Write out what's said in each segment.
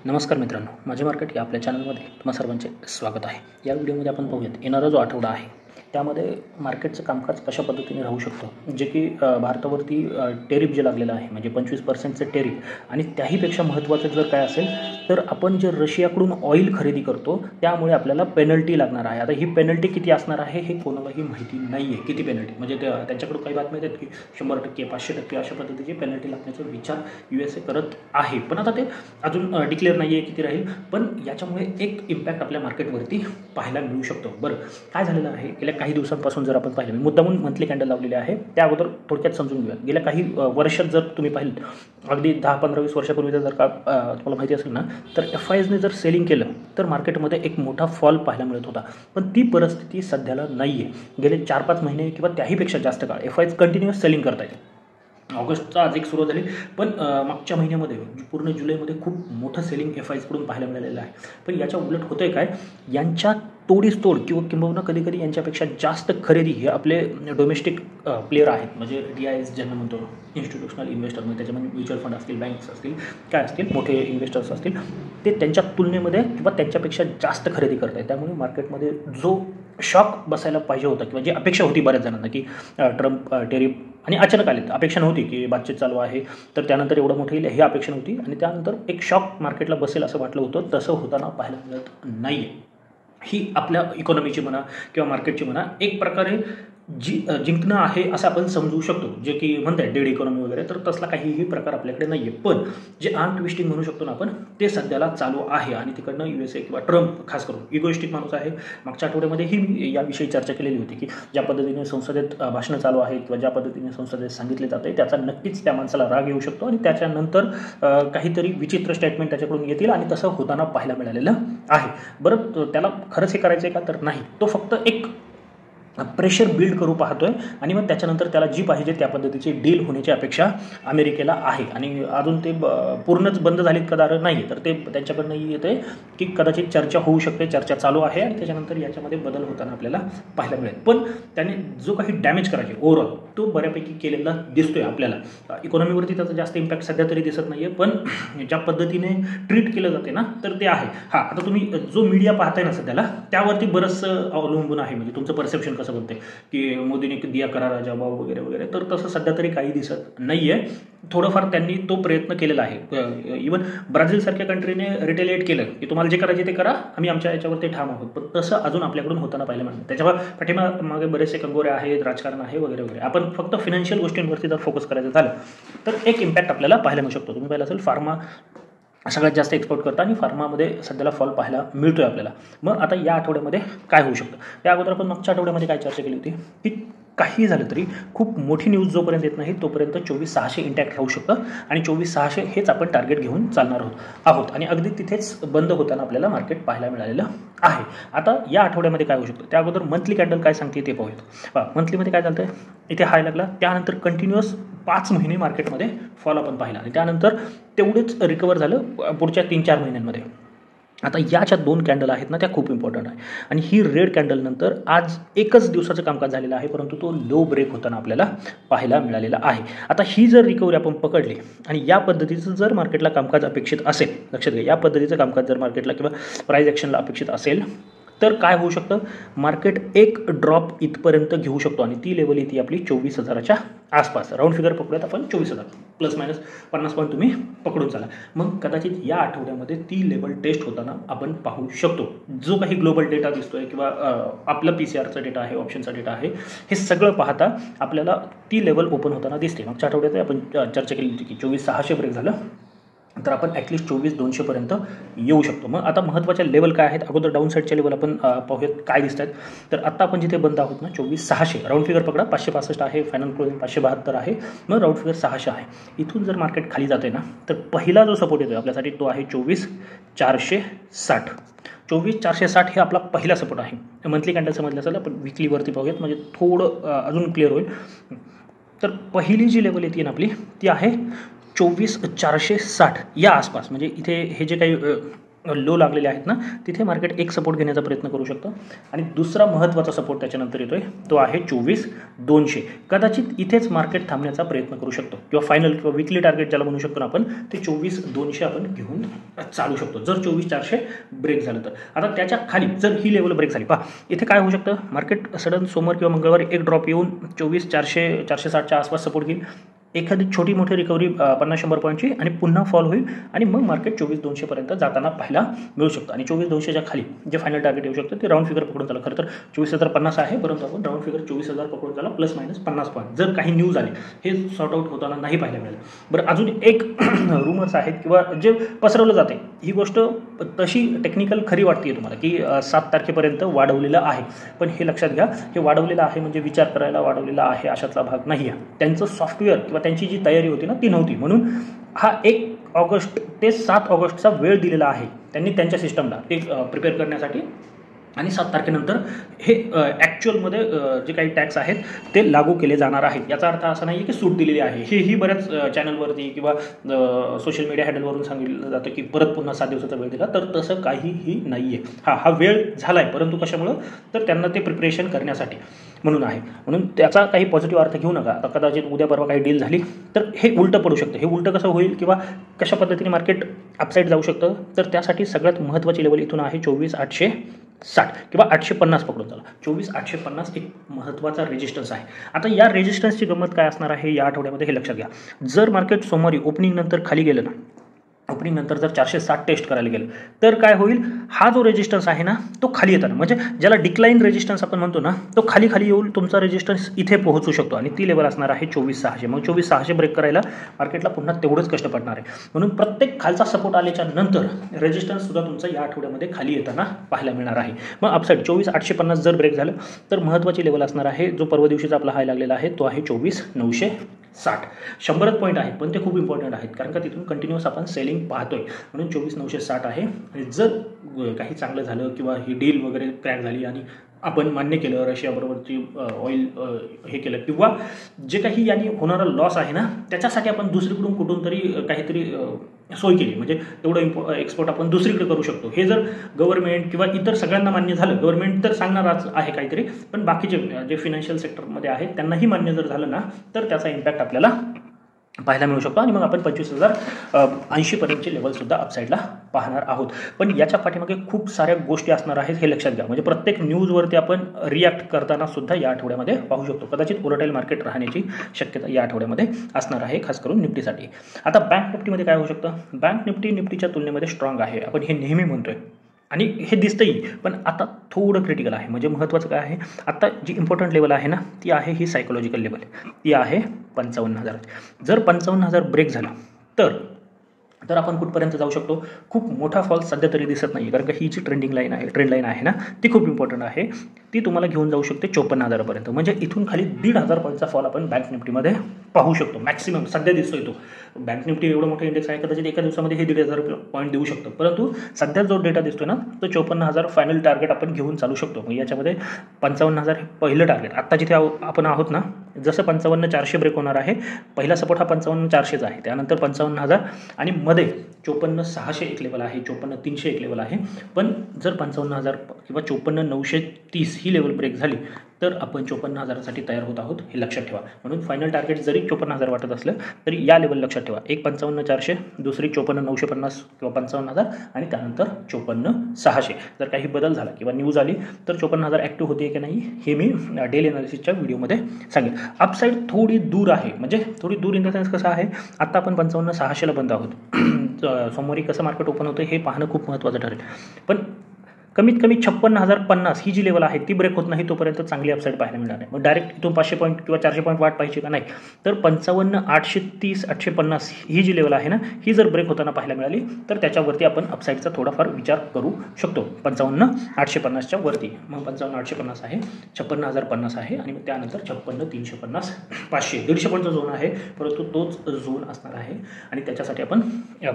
नमस्कार मित्रांनो, माझे मार्केट या आपल्या चॅनलमध्ये तुम्हा सर्वांचे स्वागत आहे. या व्हिडिओमध्ये आपण पाहूयात येणारा जो आठवडा आहे त्यामध्ये मार्केटचं कामकाज कशा पद्धतीने राहू शकतं, जे की भारतावरती टेरिफ जे लागलेलं आहे म्हणजे 25%चं टेरिफ. आणि त्याहीपेक्षा महत्त्वाचं जर काय असेल तर आपण जे रशियाकडून ऑइल खरेदी करतो त्यामुळे आपल्याला पेनल्टी लागणार आहे. आता ही पेनल्टी किती असणार आहे हे कोणालाही माहिती नाही आहे. किती पेनल्टी म्हणजे त्यांच्याकडून काही बातम्या येतात की 100%, 500% अशा पद्धतीची पेनल्टी लागण्याचा विचार USA करत आहे. पण आता ते अजून डिक्लेअर नाही आहे किती राहील, पण याच्यामुळे एक इम्पॅक्ट आपल्या मार्केटवरती पाहायला मिळू शकतो. बरं, काय झालेलं आहे गेल्या काही दिवसांपासून जर आपण पाहिलं, मुद्दामून मंथली कॅन्डल लावलेले आहे, त्या अगोदर थोडक्यात समजून घेऊया. गेल्या काही वर्षात जर तुम्ही पाहिलं अगदी 10-15-20 वर्षापूर्वी जर का तुम्हाला माहिती असेल ना, तर FIsने जर सेलिंग केलं तर मार्केटमध्ये एक मोठा फॉल पाहायला मिळत होता. पण ती परिस्थिती सध्याला नाही आहे. गेले 4-5 महिने किंवा त्याहीपेक्षा जास्त काळ FIs कंटिन्युअस सेलिंग करत आहेत. ऑगस्टचा आज एक सुरू झाली, पण मागच्या महिन्यामध्ये पूर्ण जुलैमध्ये खूप मोठं सेलिंग FIsकडून पाहायला मिळालेलं आहे. पण याच्या उलट होतं आहे काय, यांच्या तोडीस तोड किंवा कधी यांच्यापेक्षा जास्त खरेदी हे आपले डोमेस्टिक प्लेयर आहेत. म्हणजे DIs ज्यांना म्हणतो, इन्स्टिट्यूशनल इन्व्हेस्टर, म्हणजे त्याच्यामध्ये म्युच्युअल फंड असतील, बँक्स असतील, काय असतील, मोठे इन्व्हेस्टर्स असतील, ते त्यांच्या तुलनेमध्ये किंवा त्यांच्यापेक्षा जास्त खरेदी करत आहेत. त्यामुळे मार्केटमध्ये जो शॉक बसायला पाहिजे होता किंवा जी अपेक्षा होती बऱ्याच जणांना की ट्रम्प टेरिफ, आणि अचानक आले, अपेक्षा नव्हती की बातचीत चालू आहे तर त्यानंतर एवढं मोठं येईल ही अपेक्षा नव्हती, आणि त्यानंतर एक शॉक मार्केटला बसेल असं वाटलं होतं. तसं होताना पाहायला मिळत नाही आहे. ही आपल्या इकॉनॉमीची म्हणा किंवा मार्केटची म्हणा एक प्रकारे जिंकणं आहे असं आपण समजू शकतो, जे की म्हणतात डेड इकॉनॉमी वगैरे, तर तसला काहीही प्रकार आपल्याकडे नाही आहे. पण जे आर्म ट्विस्टिंग म्हणू शकतो ना आपण, ते सध्याला चालू आहे. आणि तिकडनं USA किंवा ट्रम्प खास करून इगोइस्टिक माणूस आहे. मागच्या आठवड्यामध्येही मी याविषयी चर्चा केलेली होती की ज्या पद्धतीने संसदेत भाषणं चालू आहेत किंवा ज्या पद्धतीने संसदेत सांगितले जाते त्याचा नक्कीच त्या माणसाला राग येऊ शकतो, आणि त्याच्यानंतर काहीतरी विचित्र स्टेटमेंट त्याच्याकडून येतील, आणि तसं होताना पाहायला मिळालेलं आहे. बरं, त्याला खरंच हे करायचं आहे का, तर नाही. तो फक्त एक प्रेशर बिल्ड करू पाहतोय, आणि मग त्याच्यानंतर त्याला जी पाहिजे त्या पद्धतीची डील होण्याची अपेक्षा अमेरिकेला आहे. आणि अजून ते पूर्णच बंद झालीत का दारं नाही, तर ते त्यांच्याकडनं येते की कदाचित चर्चा होऊ शकते, चर्चा चालू आहे, आणि त्याच्यानंतर याच्यामध्ये बदल होताना आपल्याला पाहायला मिळेल. पण त्याने जो काही डॅमेज करायचे ओव्हरऑल तो बऱ्यापैकी केलेला दिसतोय आपल्याला. इकॉनॉमीवरती त्याचा जास्त इम्पॅक्ट सध्या तरी दिसत नाही आहे, पण ज्या पद्धतीने ट्रीट केलं जाते ना, तर ते आहे. आता तुम्ही जो मीडिया पाहताय ना सध्याला, त्यावरती बरंचसं अवलंबून आहे. म्हणजे तुमचं परसेप्शन कसं बोलते की मोदीने दिया करा राजा भाऊ वगैरे वगैरे, तर तसं सध्या तरी काही दिसत नाही आहे. थोडंफार त्यांनी तो प्रयत्न केलेला आहे. इवन ब्राझीलसारख्या कंट्रीने रिटेलिएट केलं की तुम्हाला जे करायचे ते करा, आम्ही आमच्या याच्यावरती ठाम आहोत. पण तसं अजून आपल्याकडून होताना पाहिलं मिळतं. त्याच्यावर पाठीमागे बरेचसे कंगोरे आहेत, राजकारण आहे वगैरे वगैरे. आपण फक्त फायनान्शियल गोष्टींवरती जर फोकस करायचं झालं तर एक इम्पॅक्ट आपल्याला पाहायला मिळू शकतो. तुम्ही पाहिलं असेल फार्मा सगळ्यात जास्त एक्सपोर्ट करता, आणि फार्मामध्ये सध्याला फॉल पाहायला मिळतोय आपल्याला. मग आता या आठवड्यामध्ये काय होऊ शकतं, त्या अगोदर आपण मागच्या आठवड्यामध्ये काय चर्चा केली होती की काही झालं तरी खूप मोठी न्यूज जोपर्यंत येत नाही तोपर्यंत 24,600 इंटॅक्ट राहू शकतं, आणि 24,600 हेच आपण टार्गेट घेऊन चालणार आहोत. आणि अगदी तिथेच बंद होताना आपल्याला मार्केट पाहायला मिळालेलं आहे. आता या आठवड्यामध्ये काय होऊ शकतं, त्या अगोदर मंथली कॅन्डल काय सांगते ते पाहूयात. मंथलीमध्ये काय चालतंय, इथे हाय लागला, त्यानंतर कंटिन्युअस 5 महिने मार्केटमध्ये फॉल आपण पाहिला, आणि त्यानंतर तेवढेच रिकवर झालं पुढच्या 3-4 महिन्यांमध्ये. आता याच्या 2 कॅन्डल आहेत ना, त्या खूप इम्पॉर्टंट आहे. आणि ही रेड कॅन्डल नंतर आज एकच दिवसाचं कामकाज झालेलं आहे, परंतु तो लो ब्रेक होताना आपल्याला पाहायला मिळालेला आहे. आता ही जर रिकव्हरी आपण पकडली आणि या पद्धतीचं जर मार्केटला कामकाज अपेक्षित असेल, लक्षात घ्या, या पद्धतीचं कामकाज जर मार्केटला किंवा प्राइस ॲक्शनला अपेक्षित असेल तर काय होऊ शकतं, मार्केट एक ड्रॉप इथपर्यंत घेऊ शकतो, आणि ती लेवल येते आपली 24,000च्या आसपास. राऊंड फिगर पकडूयात आपण 24,000 ±50 पॉईंट तुम्ही पकडून चाला. मग कदाचित या आठवड्यामध्ये ती लेवल टेस्ट होताना आपण पाहू शकतो. जो काही ग्लोबल डेटा दिसतोय किंवा आपलं PCRचा डेटा आहे, ऑप्शनचा डेटा आहे, हे सगळं पाहता आपल्याला ती लेवल ओपन होताना दिसते. मागच्या आठवड्यात आपण चर्चा केली होती की 24,600 ब्रेक झालं तर आपण ॲटलिस्ट 24,200पर्यंत येऊ शकतो. मग आता महत्त्वाच्या लेवल काय आहेत, अगोदर डाऊन साईडच्या लेवल आपण पाहूयात काय दिसत आहेत. तर आत्ता आपण जिथे बंद आहोत ना 24,600, राऊंड फिगर पकडा, 565 आहे, फायनल क्लोजिंग 572 आहे, मग राऊंड फिगर 600 आहे. इथून जर मार्केट खाली जाते ना, तर पहिला जो सपोर्ट येतो आपल्यासाठी तो आहे 24,460. 24,460 हे आपला पहिला सपोर्ट आहे. मंथली कॅन्डल समजलं असेल, आपण विकलीवरती पाहूयात म्हणजे थोडं अजून क्लिअर होईल. तर पहिली जी लेवल येते ना आपली, ती आहे 24,460 या आसपास. म्हणजे इथे हे जे काही लो लागलेले आहेत ना, तिथे मार्केट एक सपोर्ट घेण्याचा प्रयत्न करू शकतं. आणि दुसरा महत्त्वाचा सपोर्ट त्याच्यानंतर येतोय तो आहे 24,200. कदाचित इथेच मार्केट थांबण्याचा प्रयत्न करू शकतो किंवा फायनल किंवा विकली टार्गेट ज्याला म्हणू शकतो ना आपण, ते 24,200 आपण घेऊन चालू शकतो जर 24,400 ब्रेक झालं तर. आता त्याच्या खाली जर ही लेवल ब्रेक झाली, पहा इथे काय होऊ शकतं, मार्केट सडन सोमवार किंवा मंगळवारी एक ड्रॉप येऊन 24,400 460च्या आसपास सपोर्ट घेईल, एखादी छोटी मोठी रिकव्हरी 50-100 पॉईंटची आणि पुन्हा फॉल होईल आणि मग मार्केट 24,200 पर्यंत जाताना पाहायला मिळू शकतं. आणि 24,200च्या खाली जे फायनल टार्गेट येऊ शकतं ते राऊंड फिगर पकडून चाला. खरं तर 24,050 आहे, परंतु आपण राऊंड फिगर 24,000 पकडून चाला, प्लस मायनस 50 पॉईंट. जर काही न्यूज आले हे सॉर्ट आउट होताना नाही पाहायला मिळालं. बरं, अजून एक रूमर्स आहेत किंवा जे पसरवलं जाते, ही गोष्ट तशी टेक्निकल खरी वाटते तुम्हाला की 7 तारखेपर्यंत वाढवलेलं आहे. पण हे लक्षात घ्या, हे वाढवलेलं आहे म्हणजे विचार करायला वाढवलेला आहे अशातला भाग नाही आहे. त्यांचं सॉफ्टवेअर किंवा त्यांची जी तयारी होती ना ती नव्हती, म्हणून हा 1 ऑगस्ट ते 7 ऑगस्टचा वेळ दिलेला आहे त्यांनी त्यांच्या सिस्टमला ते प्रिपेअर करण्यासाठी. आणि 7 तारखेनंतर हे ॲक्च्युअलमध्ये जे काही टॅक्स आहेत ते लागू केले जाणार आहेत. याचा अर्थ असा नाही की सूट दिलेली आहे. हेही बऱ्याच चॅनलवरती किंवा सोशल मीडिया हँडलवरून सांगितलं जातं की परत पुन्हा 7 दिवसाचा वेळ दिला, तर तसं काहीही नाही आहे. हा वेळ झाला आहे, परंतु कशामुळं, तर त्यांना ते प्रिपरेशन करण्यासाठी म्हणून आहे. म्हणून त्याचा काही पॉझिटिव्ह अर्थ घेऊ नका. आता कदाचित उद्या परवा काही डील झाली तर हे उलटं पडू शकतं. हे उलटं कसं होईल किंवा कशा पद्धतीने मार्केट अपसाईड जाऊ शकतं, तर त्यासाठी सगळ्यात महत्त्वाची लेवल इथून आहे 24,860 किंवा 850 पकडून चला. 24,850 एक महत्त्वाचा रेजिस्टन्स आहे. आता या रेजिस्टन्सची गंमत काय असणार आहे या आठवड्यामध्ये हे लक्षात घ्या. जर मार्केट सोमवारी ओपनिंग नंतर खाली गेलं ना, ओपनिंग नंतर जर 460 टेस्ट करायला गेलं तर काय होईल, हा जो रेजिस्टन्स आहे ना तो खाली येताना, म्हणजे ज्याला डिक्लाइन रेजिस्टन्स आपण म्हणतो ना, तो खाली येऊन तुमचा रेजिस्टन्स इथे पोहोचू शकतो आणि ती लेवल असणार आहे 24,600. मग 24,600 ब्रेक करायला मार्केटला पुन्हा तेवढंच कष्ट पडणार आहे. म्हणून प्रत्येक खालचा सपोर्ट आल्याच्या नंतर रेजिस्टन्स सुद्धा तुमचा या आठवड्यामध्ये खाली येताना पाहायला मिळणार आहे. मग अपसाईड 24,850 जर ब्रेक झालं तर महत्त्वाची लेवल असणार आहे, जो परवा दिवशीचा आपला हाय लागलेला आहे तो आहे 24,960. 100 पॉईंट आहेत पण ते खूप इम्पॉर्टंट आहेत, कारण का तिथून कंटिन्युअस आपण सेलिंग पाहतोय. म्हणून 24,960 आहे. आणि जर काही चांगलं झालं किंवा ही डील वगैरे क्रॅक झाली आणि आपण मान्य केलं रशियाबरोबरची ऑइल हे केलं, किंवा जे काही यांनी होणारा लॉस आहे ना त्याच्यासाठी आपण दुसरीकडून कुठून तरी काहीतरी सोय केली, म्हणजे तेवढं एक्सपोर्ट आपण दुसरीकडे करू शकतो. हे जर गव्हर्नमेंट किंवा इतर सगळ्यांना मान्य झालं, गव्हर्नमेंट तर सांगणारच आहे काहीतरी, पण बाकीचे जे फिनान्शियल सेक्टरमध्ये आहेत त्यांनाही मान्य जर झालं ना तर त्याचा इम्पॅक्ट आपल्याला पाहायला मिळू शकतो आणि मग आपण 25,080 पर्यंतचे लेवलसुद्धा अपसाईडला पाहणार आहोत. पण याच्या पाठीमागे खूप साऱ्या गोष्टी असणार आहेत हे लक्षात घ्या. म्हणजे प्रत्येक न्यूजवरती आपण रिॲक्ट करताना सुद्धा या आठवड्यामध्ये पाहू शकतो. कदाचित व्होलटाईल मार्केट राहण्याची शक्यता या आठवड्यामध्ये असणार आहे, खास करून निफ्टीसाठी. आता बँक निफ्टीमध्ये काय होऊ शकतं, बँक निफ्टीच्या तुलनेमध्ये स्ट्रॉंग आहे, आपण हे नेहमी म्हणतोय आणि हे दिसतंही. पण आता थोडं क्रिटिकल आहे. म्हणजे महत्त्वाचं काय आहे, आता जी इम्पॉर्टंट लेवल आहे ना ती आहे ही सायकोलॉजिकल लेवल, ती आहे 55,000. जर 55,000 ब्रेक झाला तर आपण कुठपर्यंत जाऊ शकतो. खूप मोठा फॉल सध्या तरी दिसत नाही, कारण का ही जी ट्रेंड लाईन आहे ना ती खूप इम्पॉर्टंट आहे. ती तुम्हाला घेऊन जाऊ शकते 54,000पर्यंत. म्हणजे इथून खाली 1,500 पॉईंटचा फॉल आपण बँक निफ्टीमध्ये पाहू शकतो. मॅक्सिमम सध्या दिसतोय तो. बँक निफ्टी एवढं मोठं इंडेक्स आहे, कदाचित एका दिवसामध्ये हे 1,500 पॉईंट देऊ शकतं. परंतु सध्या जो डेटा दिसतोय ना तो 54,000 फायनल टार्गेट आपण घेऊन चालू शकतो. मग याच्यामध्ये 55,000 हे पहिलं टार्गेट. आत्ता जिथे आपण आहोत ना, जसं 55,400 ब्रेक होणार आहे, पहिला सपोर्ट हा 55,400 आहे, त्यानंतर 55,000 आणि मध्ये 54,600 एक लेवल आहे, 54,300 एक लेवल आहे. पण जर 55,000 किंवा 54,930 ही लेवल ब्रेक झाली तर आपण 54,000साठी तयार होत आहोत, हे लक्षात ठेवा. म्हणून फायनल टार्गेट जरी 54,000 वाटत असलं तरी या लेवल लक्षात ठेवा. एक 55,400, दुसरी 54,950 किंवा 55,000 आणि त्यानंतर 54,600. जर काही बदल झाला किंवा न्यूज आली तर 54,000 ॲक्टिव्ह होते की नाही हे मी डेली अनालिसिसच्या व्हिडिओमध्ये सांगेन. अपसाईड थोडी दूर आहे, म्हणजे थोडी दूर इन द सेन्स कसं आहे, आता आपण 55,600ला बंद आहोत. सोमवारी कसं मार्केट ओपन होतं हे पाहणं खूप महत्त्वाचं ठरेल. पण कमीत कमी 56,050 ही जी लेवल आहे ती ब्रेक होत नाही तोपर्यंत चांगली अपसाईड पाहायला मिळणार आहे. मग डायरेक्ट इथून 500 पॉईंट किंवा 400 पॉईंट वाट पाहिजे का, नाही. तर 55,830 850 ही जी लेवल आहे ना ही जर ब्रेक होताना पाहायला मिळाली तर त्याच्यावरती आपण अपसाईडचा थोडाफार विचार करू शकतो. 55,850च्या वरती. मग 55,850 आहे, 56,050 आहे आणि मग त्यानंतर 56,350 500 150 पॉईंटचा झोन आहे, परंतु तोच झोन असणार आहे आणि त्याच्यासाठी आपण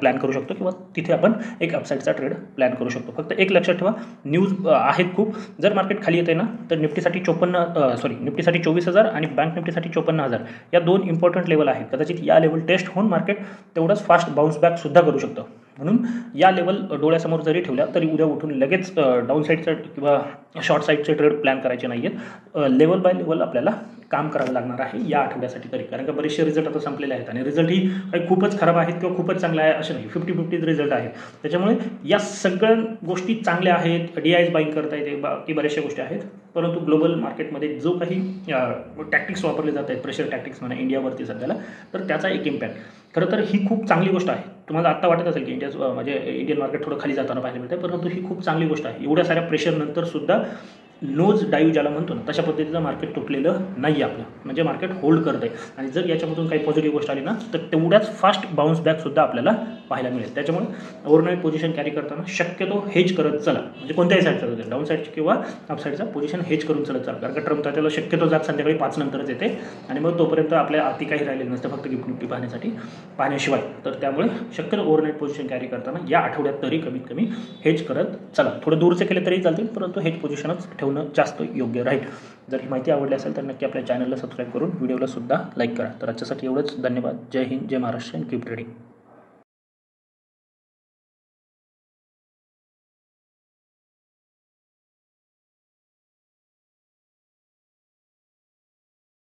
प्लॅन करू शकतो किंवा तिथे आपण एक अपसाईडचा ट्रेड प्लॅन करू शकतो. फक्त एक लक्षात ठेवा, न्यूज आहेत खूप. जर मार्केट खाली येते ना तर निफ्टीसाठी 24,000 आणि बँक निफ्टीसाठी 54,000 या 2 इम्पॉर्टंट लेवल आहेत. कदाचित या लेवल टेस्ट होऊन मार्केट तेवढंच फास्ट बाउन्स बॅक सुद्धा करू शकतं. म्हणून या लेवल डोळ्यासमोर जरी ठेवल्या तरी उद्या उठून लगेच डाऊन साईडचं किंवा शॉर्ट साईडचे ट्रेड प्लॅन करायचे नाही आहेत. लेवल बाय लेवल आपल्याला काम करावं लागणार आहे या आठवड्यासाठी तरी, कारण का बरेचसे रिझल्ट आता संपलेले आहेत आणि रिझल्ट ही काही खूपच खराब आहेत किंवा खूपच चांगले आहे असे नाही, 50-50 रिझल्ट आहेत. त्याच्यामुळे या सगळ्या गोष्टी चांगल्या आहेत. DIs बाईंग करता येते, बाकी बऱ्याचशा गोष्टी आहेत. परंतु ग्लोबल मार्केटमध्ये जो काही टॅक्टिक्स वापरले जात आहेत, प्रेशर टॅक्टिक्स म्हणा इंडियावरती सध्याला, तर त्याचा एक इम्पॅक्ट खरं तर ही खूप चांगली गोष्ट आहे. तुम्हाला आत्ता वाटत असेल की इंडियन मार्केट थोडं खाली जाताना पाहायला मिळतं, परंतु ही खूप चांगली गोष्ट आहे. एवढ्या साऱ्या प्रेशरनंतर सुद्धा नोज डाईव्ह ज्याला म्हणतो ना तशा पद्धतीचं मार्केट तुटलेलं नाही आपलं, म्हणजे मार्केट होल्ड करतं आहे. आणि जर याच्यामधून काही पॉझिटिव्ह गोष्ट आली ना तर तेवढ्याच फास्ट बाउन्स बॅकसुद्धा आपल्याला पाहायला मिळेल. त्याच्यामुळे ओव्हरनाईट पोझिशन कॅरी करताना शक्यतो हेज करत चला, म्हणजे कोणत्याही साईडचा असेल, डाऊन साईडची किंवा अप साईडचा पोझिशन हेज करून चलत चला, कारण का ट्रम्प त्याला शक्यतो जात संध्याकाळी 5 नंतरच येते आणि मग तोपर्यंत आपल्या आती काही राहिलेलं नसतं, फक्त गिफ्ट निफ्टी पाहण्याशिवाय. तर त्यामुळे शक्यतो ओव्हरनाईट पोझिशन कॅरी करताना या आठवड्यात तरी कमीत कमी हेज करत चला. थोडं दूरचे केले तरी चालतील, परंतु हेज पोझिशनच ठेवणं जास्त योग्य राहील. जर ही माहिती आवडली असेल तर नक्की आपल्या चॅनलला सबस्क्राईब करून व्हिडिओला सुद्धा लाईक करा. तर आजच्यासाठी एवढंच. धन्यवाद. जय हिंद, जय महाराष्ट्र, कीप ट्रेडिंग.